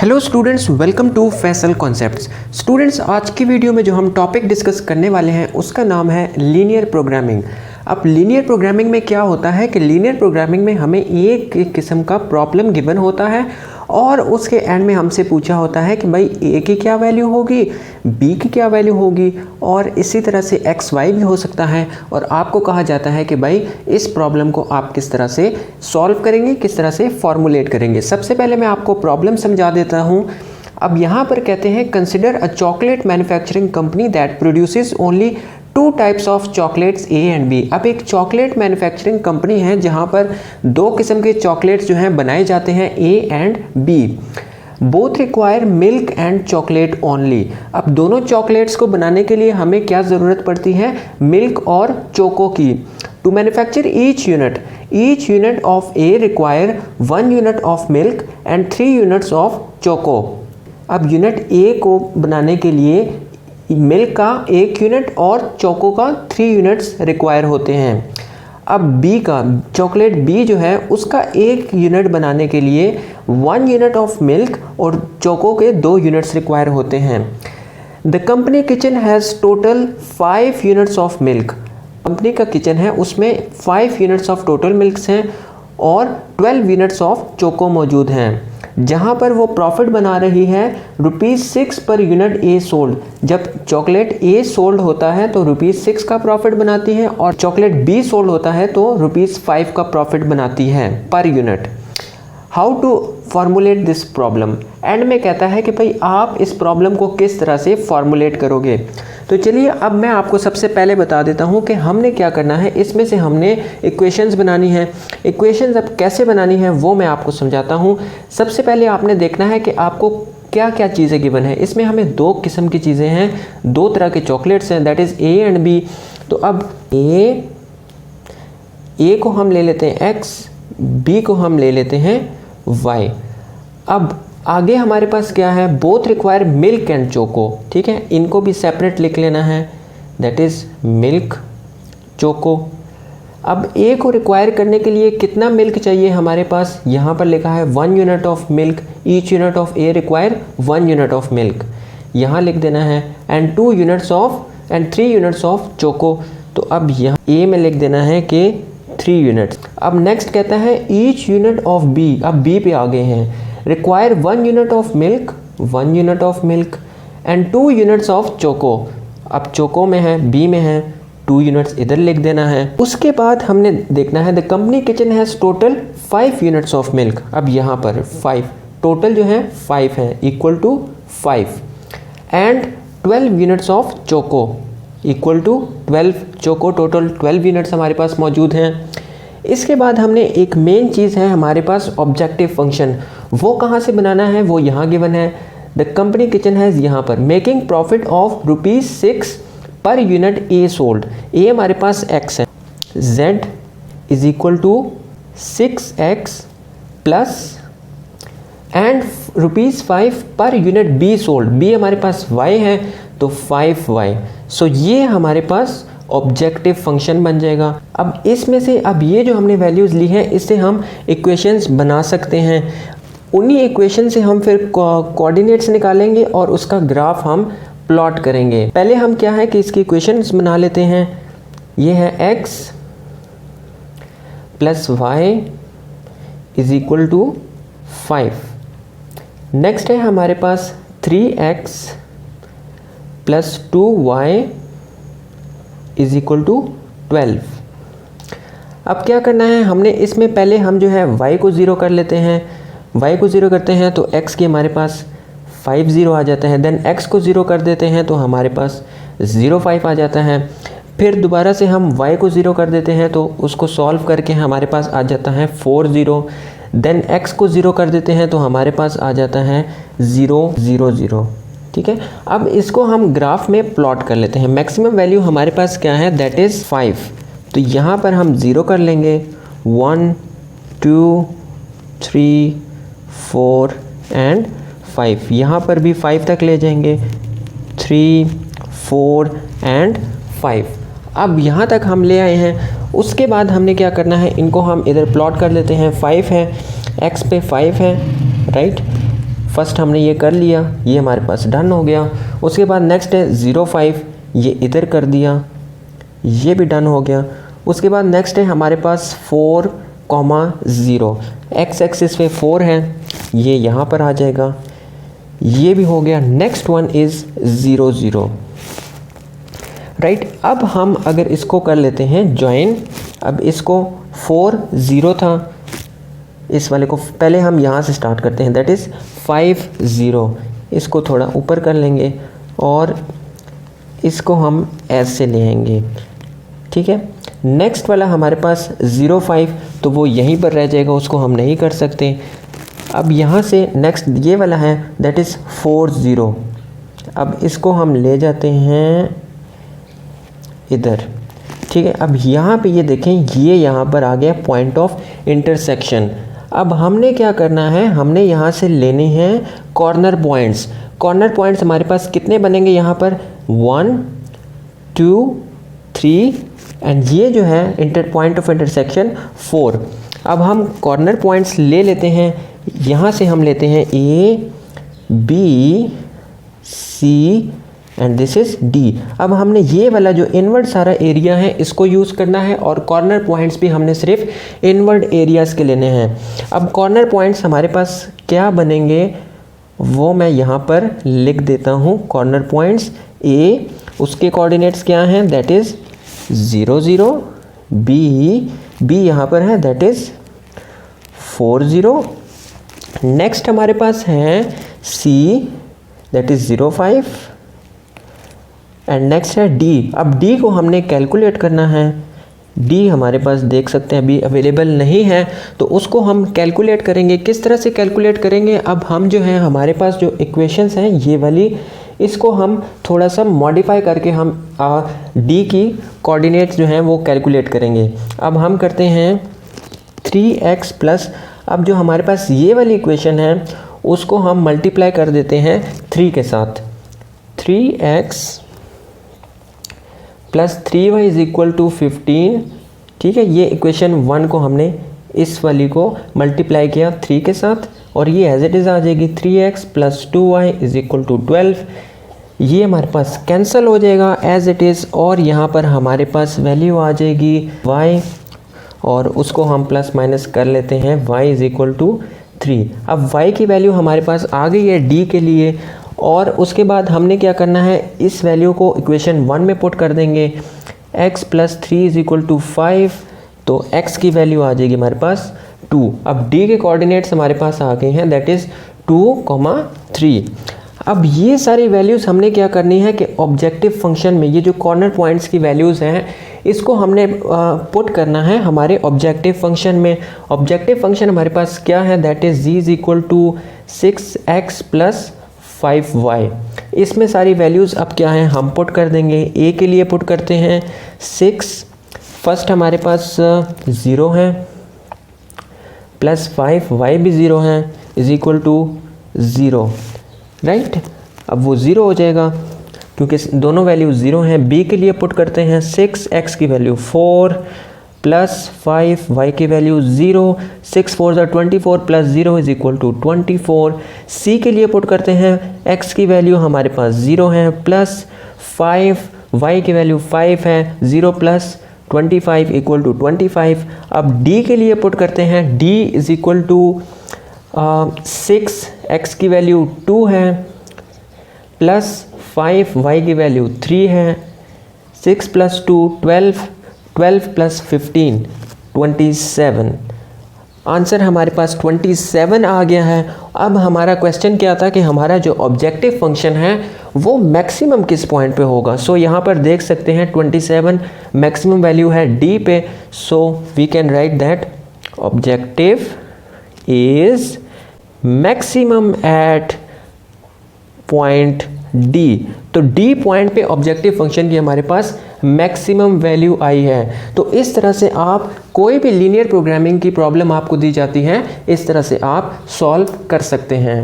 Hello students, welcome to Faisal concepts. Students, आज की video में जो हम टॉपिक डिस्कस करने वाले हैं उसका नाम है लीनियर प्रोग्रामिंग। अब लीनियर प्रोग्रामिंग में क्या होता है कि लीनियर प्रोग्रामिंग में हमें एक किस्म का प्रॉब्लम गिवन होता है और उसके एंड में हमसे पूछा होता है कि भाई ए की क्या वैल्यू होगी, बी की क्या वैल्यू होगी और इसी तरह से एक्स वाई भी हो सकता है। और आपको कहा जाता है कि भाई इस प्रॉब्लम को आप किस तरह से सॉल्व करेंगे, किस तरह से फॉर्मुलेट करेंगे। सबसे पहले मैं आपको प्रॉब्लम समझा देता हूँ। अब यहाँ पर कहते हैं consider a chocolate manufacturing company that produces only two types of chocolates A and B. अब एक चॉकलेट मैन्युफैक्चरिंग कंपनी है जहाँ पर दो किस्म के चॉकलेट्स जो हैं बनाए जाते हैं, A and B. Both require milk and chocolate only. अब दोनों चॉकलेट्स को बनाने के लिए हमें क्या ज़रूरत पड़ती है, मिल्क और चोको की। To manufacture each unit of A require 1 unit of milk and 3 units of choco. अब यूनिट ए को बनाने के लिए मिल्क का 1 यूनिट और चोको का 3 यूनिट्स रिक्वायर होते हैं। अब बी का चॉकलेट बी जो है उसका 1 यूनिट बनाने के लिए 1 यूनिट ऑफ मिल्क और चोको के 2 यूनिट्स रिक्वायर होते हैं। The company kitchen has total 5 units of milk. Company का किचन है उसमें 5 यूनिट्स ऑफ टोटल मिल्क्स हैं और 12 यूनिट्स ऑफ चोको मौजूद हैं। जहाँ पर वो प्रॉफिट बना रही है ₹6 पर यूनिट ए सोल्ड। जब चॉकलेट ए सोल्ड होता है तो ₹6 का प्रॉफिट बनाती है और चॉकलेट बी सोल्ड होता है तो ₹5 का प्रॉफिट बनाती है पर unit. How to formulate this problem. End में कहता है कि भाई आप इस प्रॉब्लम को किस तरह से फॉर्मुलेट करोगे। तो चलिए अब मैं आपको सबसे पहले बता देता हूँ कि हमने क्या करना है। इसमें से हमने इक्वेशंस बनानी है। इक्वेशंस अब कैसे बनानी है वो मैं आपको समझाता हूँ। सबसे पहले आपने देखना है कि आपको क्या क्या चीज़ें गिवन है। इसमें हमें 2 किस्म की चीज़ें हैं, 2 तरह के चॉकलेट्स हैं, that is A and B. तो अब ए को हम ले लेते हैं एक्स, बी को हम ले लेते हैं वाई। अब आगे हमारे पास क्या है, both require milk and choco. ठीक है, इनको भी सेपरेट लिख लेना है, दैट इज़ मिल्क चोको। अब ए को रिक्वायर करने के लिए कितना मिल्क चाहिए हमारे पास, यहाँ पर लिखा है 1 unit of milk. Each unit of A require 1 unit of milk, यहाँ लिख देना है। And 2 units of and 3 units of choco. तो अब यहाँ ए में लिख देना है कि 3 यूनिट्स। अब नेक्स्ट कहता है ईच यूनिट ऑफ बी। अब बी पे आ गए हैं, require 1 unit of milk, 1 unit of milk and 2 units of choco. अब चोको में है, बी में है, 2 यूनिट्स इधर लिख देना है। उसके बाद हमने देखना है the company kitchen has total 5 units of milk. अब यहाँ पर 5 टोटल जो है 5 है, equal to 5 and 12 units of choco equal to 12 चोको। टोटल 12 यूनिट्स हमारे पास मौजूद हैं। इसके बाद हमने एक मेन चीज़ है हमारे पास ऑब्जेक्टिव फंक्शन, वो कहाँ से बनाना है, वो यहाँ गिवन है। द कंपनी किचन हैज़ यहाँ पर making profit of ₹6 per unit A sold. A हमारे पास x है, z is equal to 6x plus and ₹5 per unit be sold. B हमारे पास y है तो 5y। सो ये हमारे पास ऑब्जेक्टिव फंक्शन बन जाएगा। अब इसमें से अब ये जो हमने वैल्यूज़ ली हैं इससे हम इक्वेशंस बना सकते हैं। उन्हीं इक्वेशन से हम फिर कोऑर्डिनेट्स निकालेंगे और उसका ग्राफ हम प्लॉट करेंगे। पहले हम क्या है कि इसकी इक्वेशंस बना लेते हैं। ये है x plus y is equal to 5। Next है हमारे पास 3x plus 2y is equal to 12। अब क्या करना है, हमने इसमें पहले हम जो है y को 0 कर लेते हैं। y को 0 करते हैं तो x की हमारे पास 5 0 आ जाता है। देन x को 0 कर देते हैं तो हमारे पास 0 5 आ जाता है। फिर दोबारा से हम y को 0 कर देते हैं तो उसको सॉल्व करके हमारे पास आ जाता है 4 0। देन x को 0 कर देते हैं तो हमारे पास आ जाता है 0 0 0। ठीक है, अब इसको हम ग्राफ में प्लॉट कर लेते हैं। मैक्सिमम वैल्यू हमारे पास क्या है, दैट इज़ 5। तो यहाँ पर हम 0 कर लेंगे, 1 2 3 4 एंड 5। यहाँ पर भी 5 तक ले जाएंगे, 3 4 एंड 5। अब यहाँ तक हम ले आए हैं। उसके बाद हमने क्या करना है, इनको हम इधर प्लॉट कर लेते हैं। 5 है, x पे 5 है, राइट। फर्स्ट हमने ये कर लिया, ये हमारे पास डन हो गया। उसके बाद नेक्स्ट है 0,5, ये इधर कर दिया, ये भी डन हो गया। उसके बाद नेक्स्ट है हमारे पास 4,0, एक्स एक्सिस पे 4 है, ये यहाँ पर आ जाएगा, ये भी हो गया। Next one is 0, 0, right. अब हम अगर इसको कर लेते हैं ज्वाइन, अब इसको 4, 0 था, इस वाले को पहले हम यहाँ से स्टार्ट करते हैं, दैट इज़ 5, 0, इसको थोड़ा ऊपर कर लेंगे और इसको हम ऐसे ले आएंगे, ठीक है। नेक्स्ट वाला हमारे पास 0,5, तो वो यहीं पर रह जाएगा, उसको हम नहीं कर सकते। अब यहाँ से नेक्स्ट ये वाला है, दैट इज़ 4, 0, अब इसको हम ले जाते हैं इधर, ठीक है। अब यहाँ पे ये देखें, ये यहाँ पर आ गया पॉइंट ऑफ इंटरसेक्शन। अब हमने क्या करना है, हमने यहाँ से लेने हैं कॉर्नर पॉइंट्स। कॉर्नर पॉइंट्स हमारे पास कितने बनेंगे यहाँ पर, 1, 2, 3 एंड ये जो है पॉइंट ऑफ इंटरसेक्शन 4। अब हम कॉर्नर पॉइंट्स ले लेते हैं, यहाँ से हम लेते हैं A, B, C and this is D। अब हमने ये वाला जो इनवर्ड सारा एरिया है इसको यूज़ करना है और कॉर्नर पॉइंट्स भी हमने सिर्फ इनवर्ड एरियाज़ के लेने हैं। अब कॉर्नर पॉइंट्स हमारे पास क्या बनेंगे वो मैं यहाँ पर लिख देता हूँ। कॉर्नर पॉइंट्स A, उसके कोऑर्डिनेट्स क्या हैं, दैट इज़ 0, 0, B यहाँ पर है, दैट इज़ 4, 0। नेक्स्ट हमारे पास है C, that is 0,5 and next है D। अब D को हमने कैलकुलेट करना है, D हमारे पास देख सकते हैं अभी अवेलेबल नहीं है, तो उसको हम कैलकुलेट करेंगे। किस तरह से कैलकुलेट करेंगे, अब हम जो है हमारे पास जो इक्वेशंस हैं ये वाली, इसको हम थोड़ा सा मॉडिफाई करके हम D की कोऑर्डिनेट्स जो हैं वो कैलकुलेट करेंगे। अब हम करते हैं 3x प्लस, अब जो हमारे पास ये वाली इक्वेशन है उसको हम मल्टीप्लाई कर देते हैं 3 के साथ, 3x plus 3y is equal to 15, ठीक है। ये इक्वेशन 1 को हमने इस वाली को मल्टीप्लाई किया 3 के साथ और ये एज इट इज़ आ जाएगी 3x plus 2y is equal to 12। ये हमारे पास कैंसिल हो जाएगा एज इट इज़ और यहाँ पर हमारे पास वैल्यू आ जाएगी y और उसको हम प्लस माइनस कर लेते हैं, y इज इक्वल टू 3। अब y की वैल्यू हमारे पास आ गई है d के लिए और उसके बाद हमने क्या करना है, इस वैल्यू को इक्वेशन 1 में पुट कर देंगे, x plus 3 is equal to 5, तो x की वैल्यू आ जाएगी हमारे पास 2। अब d के कोऑर्डिनेट्स हमारे पास आ गए हैं, दैट इज़ 2, 3। अब ये सारी वैल्यूज़ हमने क्या करनी है कि ऑब्जेक्टिव फंक्शन में ये जो कॉर्नर पॉइंट्स की वैल्यूज़ हैं इसको हमने पुट करना है हमारे ऑब्जेक्टिव फंक्शन में। ऑब्जेक्टिव फंक्शन हमारे पास क्या है, that is g is equal to 6x plus 5y। इसमें सारी वैल्यूज़ अब क्या हैं हम पुट कर देंगे। a के लिए पुट करते हैं 6, फर्स्ट हमारे पास 0 है प्लस 5y भी 0 है इज इक्वल टू 0, राइट। अब वो 0 हो जाएगा क्योंकि दोनों वैल्यू 0 हैं। b के लिए पुट करते हैं 6x की वैल्यू 4 प्लस 5y की value 0, 6 4 24 plus 0 is equal to 24। c के लिए पुट करते हैं x की वैल्यू हमारे पास 0 है प्लस 5y की वैल्यू 5 है, 0 प्लस 25 इक्वल टू 25। अब d के लिए पुट करते हैं d is equal to 6, x की वैल्यू 2 है प्लस 5y की वैल्यू 3 है, 6 प्लस 2 12, 12 प्लस 15 27। आंसर हमारे पास 27 आ गया है। अब हमारा क्वेश्चन क्या था कि हमारा जो ऑब्जेक्टिव फंक्शन है वो मैक्सिमम किस पॉइंट पे होगा। सो यहाँ पर देख सकते हैं 27 मैक्सिमम वैल्यू है d पे, so we can write that objective is maximum at point D। तो D पॉइंट पे ऑब्जेक्टिव फंक्शन की हमारे पास मैक्सिमम वैल्यू आई है। तो इस तरह से आप कोई भी लीनियर प्रोग्रामिंग की प्रॉब्लम आपको दी जाती है, इस तरह से आप सॉल्व कर सकते हैं।